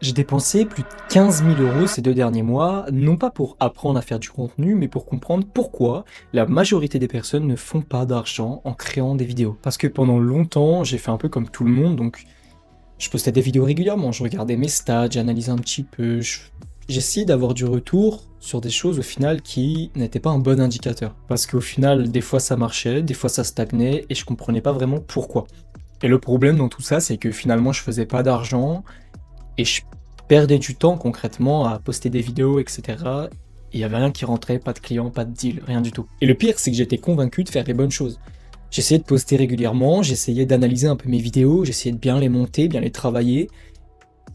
J'ai dépensé plus de 15 000 € ces 2 derniers mois, non pas pour apprendre à faire du contenu, mais pour comprendre pourquoi la majorité des personnes ne font pas d'argent en créant des vidéos. Parce que pendant longtemps, j'ai fait un peu comme tout le monde, donc je postais des vidéos régulièrement, je regardais mes stats, j'analysais un petit peu, j'essayais d'avoir du retour sur des choses au final qui n'étaient pas un bon indicateur. Parce qu'au final, des fois ça marchait, des fois ça stagnait, et je comprenais pas vraiment pourquoi. Et le problème dans tout ça, c'est que finalement je faisais pas d'argent, et je perdais du temps concrètement à poster des vidéos, etc. Et il y avait rien qui rentrait, pas de clients, pas de deal, rien du tout. Et le pire, c'est que j'étais convaincu de faire les bonnes choses. J'essayais de poster régulièrement, j'essayais d'analyser un peu mes vidéos, j'essayais de bien les monter, bien les travailler.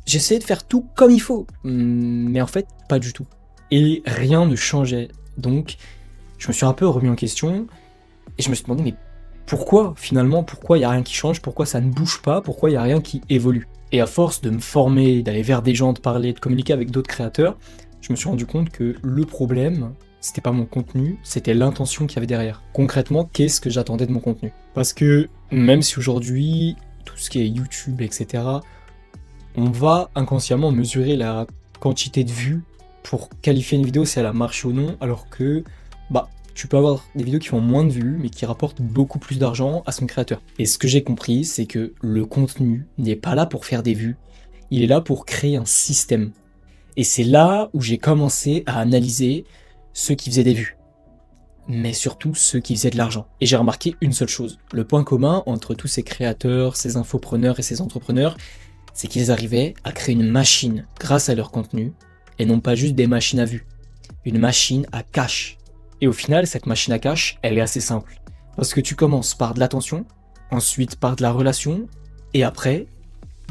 J'essayais de faire tout comme il faut, mais en fait, pas du tout. Et rien ne changeait. Donc, je me suis un peu remis en question, et je me suis demandé, mais pourquoi finalement, pourquoi il n'y a rien qui change, pourquoi ça ne bouge pas, pourquoi il n'y a rien qui évolue. Et à force de me former, d'aller vers des gens, de parler, de communiquer avec d'autres créateurs, je me suis rendu compte que le problème, c'était pas mon contenu, c'était l'intention qu'il y avait derrière. Concrètement, qu'est-ce que j'attendais de mon contenu? Parce que même si aujourd'hui, tout ce qui est YouTube, etc., on va inconsciemment mesurer la quantité de vues pour qualifier une vidéo si elle a marché ou non, alors que bah tu peux avoir des vidéos qui font moins de vues, mais qui rapportent beaucoup plus d'argent à son créateur. Et ce que j'ai compris, c'est que le contenu n'est pas là pour faire des vues, il est là pour créer un système. Et c'est là où j'ai commencé à analyser ceux qui faisaient des vues, mais surtout ceux qui faisaient de l'argent. Et j'ai remarqué une seule chose, le point commun entre tous ces créateurs, ces infopreneurs et ces entrepreneurs, c'est qu'ils arrivaient à créer une machine grâce à leur contenu, et non pas juste des machines à vues, une machine à cash. Et au final, cette machine à cash, elle est assez simple. Parce que tu commences par de l'attention, ensuite par de la relation, et après,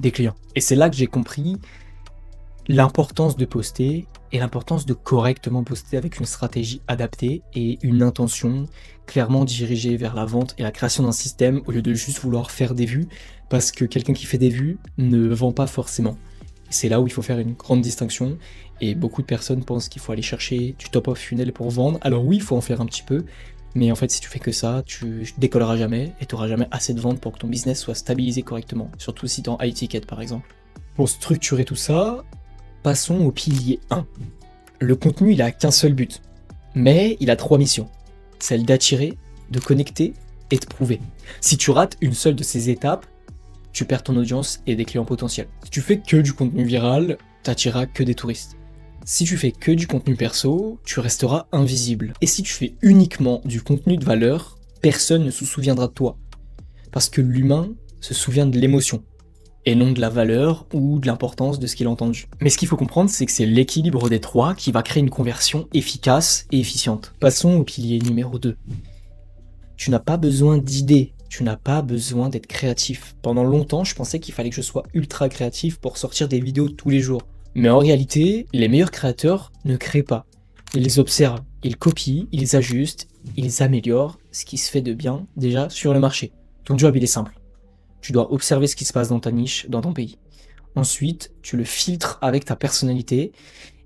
des clients. Et c'est là que j'ai compris l'importance de poster, et l'importance de correctement poster avec une stratégie adaptée, et une intention clairement dirigée vers la vente et la création d'un système, au lieu de juste vouloir faire des vues, parce que quelqu'un qui fait des vues ne vend pas forcément. C'est là où il faut faire une grande distinction, et beaucoup de personnes pensent qu'il faut aller chercher du top of funnel pour vendre. Alors oui, il faut en faire un petit peu, mais en fait si tu fais que ça, tu décolleras jamais, et tu n'auras jamais assez de ventes pour que ton business soit stabilisé correctement, surtout si tu es en high ticket par exemple. Pour structurer tout ça, passons au pilier 1. Le contenu, il a qu'un seul but, mais il a 3 missions. Celle d'attirer, de connecter et de prouver. Si tu rates une seule de ces étapes, tu perds ton audience et des clients potentiels. Si tu fais que du contenu viral, t'attireras que des touristes. Si tu fais que du contenu perso, tu resteras invisible. Et si tu fais uniquement du contenu de valeur, personne ne se souviendra de toi. Parce que l'humain se souvient de l'émotion, et non de la valeur ou de l'importance de ce qu'il a entendu. Mais ce qu'il faut comprendre, c'est que c'est l'équilibre des trois qui va créer une conversion efficace et efficiente. Passons au pilier numéro 2. Tu n'as pas besoin d'idées. Tu n'as pas besoin d'être créatif. Pendant longtemps, je pensais qu'il fallait que je sois ultra créatif pour sortir des vidéos tous les jours. Mais en réalité, les meilleurs créateurs ne créent pas. Ils observent, ils copient, ils ajustent, ils améliorent ce qui se fait de bien déjà sur le marché. Ton job, il est simple. Tu dois observer ce qui se passe dans ta niche, dans ton pays. Ensuite, tu le filtres avec ta personnalité.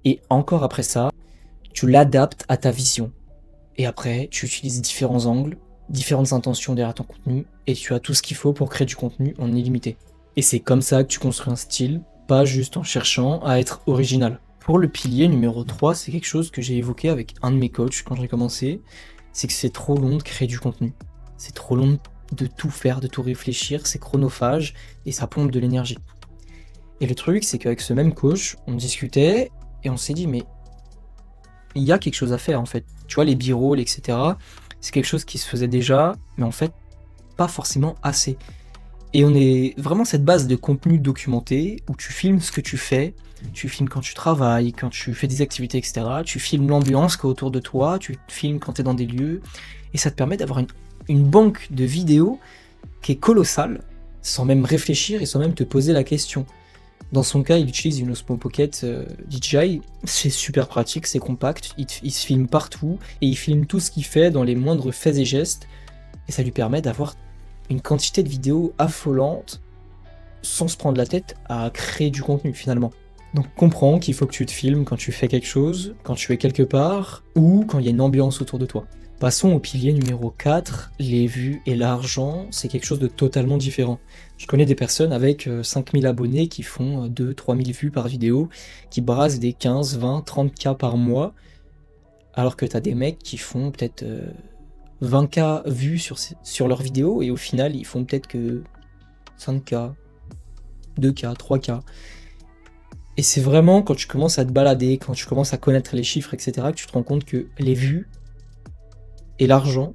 Et encore après ça, tu l'adaptes à ta vision. Et après, tu utilises différents angles, différentes intentions derrière ton contenu, et tu as tout ce qu'il faut pour créer du contenu en illimité. Et c'est comme ça que tu construis un style, pas juste en cherchant à être original. Pour le pilier numéro 3, c'est quelque chose que j'ai évoqué avec un de mes coachs quand j'ai commencé, c'est que c'est trop long de créer du contenu. C'est trop long de tout faire, de tout réfléchir, c'est chronophage, et ça pompe de l'énergie. Et le truc, c'est qu'avec ce même coach, on discutait, et on s'est dit, mais il y a quelque chose à faire en fait. Tu vois, les b-rolls, etc., c'est quelque chose qui se faisait déjà, mais en fait, pas forcément assez. Et on est vraiment cette base de contenu documenté, où tu filmes ce que tu fais, tu filmes quand tu travailles, quand tu fais des activités, etc., tu filmes l'ambiance qu'il y a autour de toi, tu filmes quand tu es dans des lieux, et ça te permet d'avoir une banque de vidéos qui est colossale, sans même réfléchir et sans même te poser la question. Dans son cas, il utilise une Osmo Pocket DJI, c'est super pratique, c'est compact, il se filme partout, et il filme tout ce qu'il fait dans les moindres faits et gestes, et ça lui permet d'avoir une quantité de vidéos affolante, sans se prendre la tête à créer du contenu finalement. Donc comprends qu'il faut que tu te filmes quand tu fais quelque chose, quand tu es quelque part, ou quand il y a une ambiance autour de toi. Passons au pilier numéro 4, les vues et l'argent, c'est quelque chose de totalement différent. Je connais des personnes avec 5000 abonnés qui font 2-3 000 vues par vidéo, qui brassent des 15, 20, 30K par mois, alors que t'as des mecs qui font peut-être 20K vues sur leurs vidéos, et au final ils font peut-être que 5K, 2K, 3K. Et c'est vraiment quand tu commences à te balader, quand tu commences à connaître les chiffres, etc., que tu te rends compte que les vues et l'argent,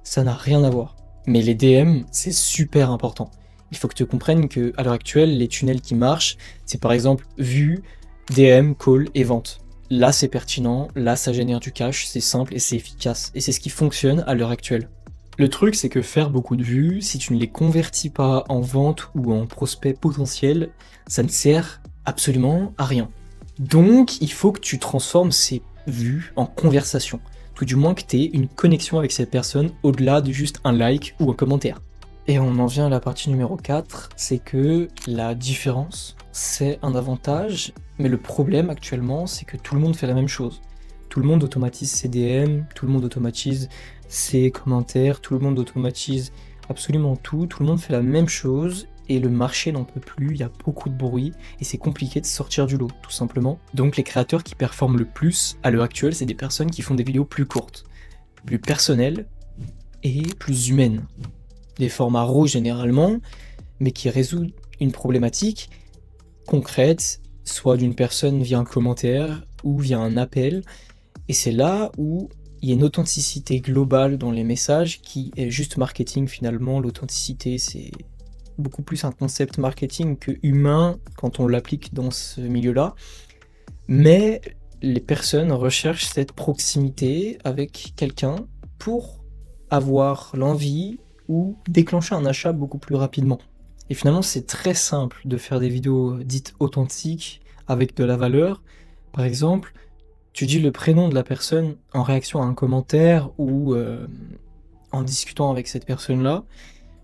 ça n'a rien à voir. Mais les DM, c'est super important. Il faut que tu comprennes que à l'heure actuelle, les tunnels qui marchent, c'est par exemple vues, DM, call et vente. Là, c'est pertinent, là, ça génère du cash, c'est simple et c'est efficace. Et c'est ce qui fonctionne à l'heure actuelle. Le truc, c'est que faire beaucoup de vues, si tu ne les convertis pas en vente ou en prospect potentiel, ça ne sert absolument à rien. Donc, il faut que tu transformes ces vues en conversation. Tout du moins que tu aies une connexion avec cette personne au-delà de juste un like ou un commentaire. Et on en vient à la partie numéro 4, c'est que la différence, c'est un avantage, mais le problème actuellement, c'est que tout le monde fait la même chose. Tout le monde automatise ses DM, tout le monde automatise ses commentaires, tout le monde automatise absolument tout, tout le monde fait la même chose, et le marché n'en peut plus, il y a beaucoup de bruit, et c'est compliqué de sortir du lot, tout simplement. Donc les créateurs qui performent le plus à l'heure actuelle, c'est des personnes qui font des vidéos plus courtes, plus personnelles, et plus humaines. Des formats RAW généralement, mais qui résout une problématique concrète, soit d'une personne via un commentaire, ou via un appel, et c'est là où il y a une authenticité globale dans les messages qui est juste marketing finalement. L'authenticité, c'est beaucoup plus un concept marketing que humain quand on l'applique dans ce milieu-là. Mais les personnes recherchent cette proximité avec quelqu'un pour avoir l'envie ou déclencher un achat beaucoup plus rapidement. Et finalement, c'est très simple de faire des vidéos dites authentiques avec de la valeur. Par exemple, tu dis le prénom de la personne en réaction à un commentaire ou en discutant avec cette personne-là,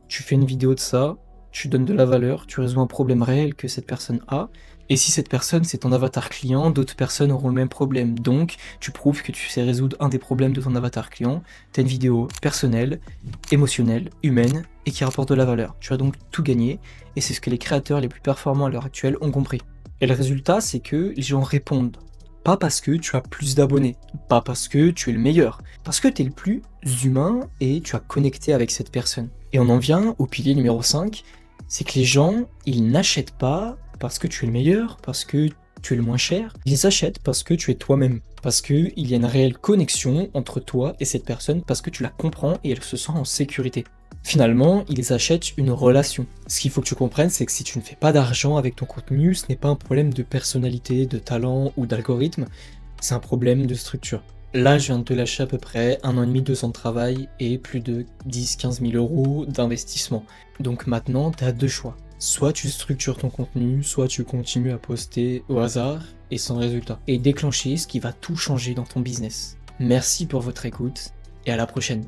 tu fais une vidéo de ça, tu donnes de la valeur, tu résous un problème réel que cette personne a, et si cette personne c'est ton avatar client, d'autres personnes auront le même problème. Donc, tu prouves que tu sais résoudre un des problèmes de ton avatar client, t'as une vidéo personnelle, émotionnelle, humaine, et qui rapporte de la valeur. Tu as donc tout gagné, et c'est ce que les créateurs les plus performants à l'heure actuelle ont compris. Et le résultat, c'est que les gens répondent. Pas parce que tu as plus d'abonnés, pas parce que tu es le meilleur, parce que tu es le plus humain et tu as connecté avec cette personne. Et on en vient au pilier numéro 5, c'est que les gens, ils n'achètent pas parce que tu es le meilleur, parce que tu es le moins cher, ils achètent parce que tu es toi-même, parce qu'il y a une réelle connexion entre toi et cette personne, parce que tu la comprends et elle se sent en sécurité. Finalement, ils achètent une relation. Ce qu'il faut que tu comprennes, c'est que si tu ne fais pas d'argent avec ton contenu, ce n'est pas un problème de personnalité, de talent ou d'algorithme, c'est un problème de structure. Là, je viens de te lâcher à peu près 1 an et demi, 2 ans de travail et plus de 10-15 000 euros d'investissement. Donc maintenant, tu as deux choix. Soit tu structures ton contenu, soit tu continues à poster au hasard et sans résultat. Et déclencher ce qui va tout changer dans ton business. Merci pour votre écoute et à la prochaine.